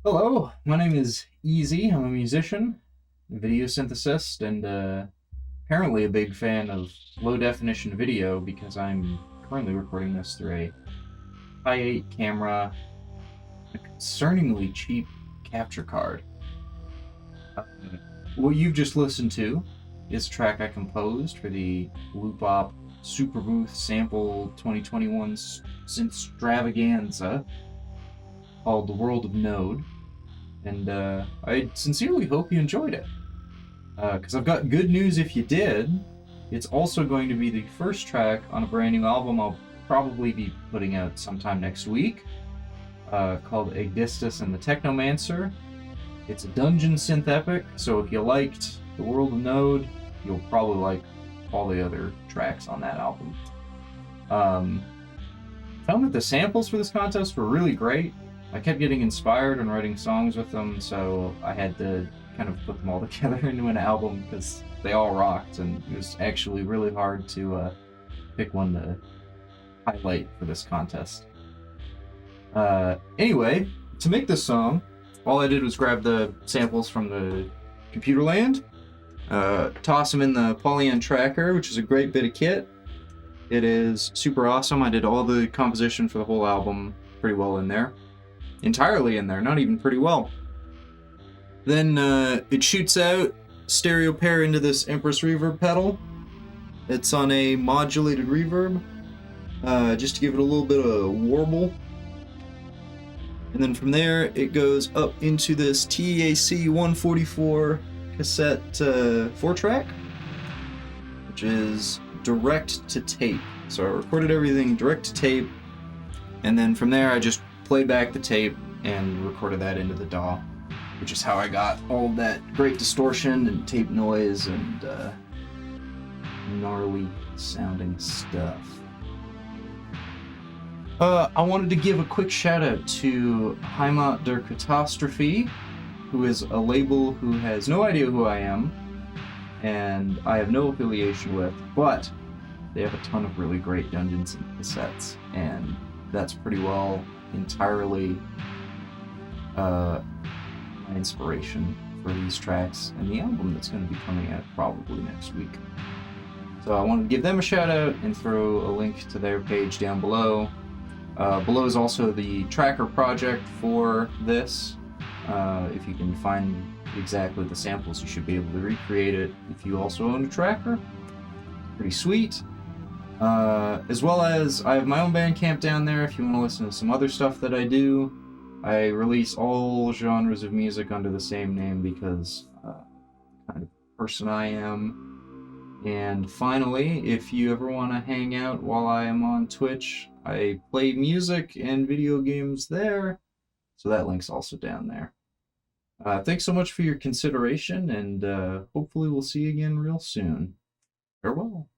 Hello, my name is Easy. I'm a musician, video synthesist, and apparently a big fan of low definition video because I'm currently recording this through a high 8 camera, a concerningly cheap capture card. Uh, what you've just listened to is a track I composed for the loopop Superbooth sample 2021 synthstravaganza called The World of Node. And I sincerely hope you enjoyed it. Because I've got good news if you did. It's also going to be the first track on a brand new album I'll probably be putting out sometime next week, called Agdistis The Technomancer. It's a dungeon synth epic, so if you liked The World of Node, you'll probably like all the other tracks on that album. Found that the samples for this contest were really great. I kept getting inspired and writing songs with them, so I had to kind of put them all together into an album because they all rocked, and it was actually really hard to pick one to highlight for this contest. Anyway, to make this song, all I did was grab the samples from the computer land, toss them in the Polyan tracker, which is a great bit of kit. It is super awesome. I did all the composition for the whole album pretty well in there. Entirely in there, not even pretty well. Then it shoots out stereo pair into this Empress reverb pedal. It's on a modulated reverb, just to give it a little bit of warble. And then from there it goes up into this TAC 144 cassette 4-track, which is direct to tape. So I recorded everything direct to tape, and then from there I just played back the tape and recorded that into the DAW, which is how I got all that great distortion and tape noise and gnarly sounding stuff. I wanted to give a quick shout out to Heimat der Katastrophe, who is a label who has no idea who I am and I have no affiliation with, but they have a ton of really great dungeons and cassettes, and that's pretty well entirely my inspiration for these tracks and the album that's going to be coming out probably next week. So I wanted to give them a shout out and throw a link to their page down below. Below is also the tracker project for this. If you can find exactly the samples, you should be able to recreate it if you also own a tracker. Pretty sweet. As well as I have my own Bandcamp down there if you want to listen to some other stuff that I do. I release all genres of music under the same name because kind of person I am. And finally, if you ever want to hang out while I am on Twitch, I play music and video games there, so that link's also down there. Thanks so much for your consideration, and hopefully we'll see you again real soon. Farewell.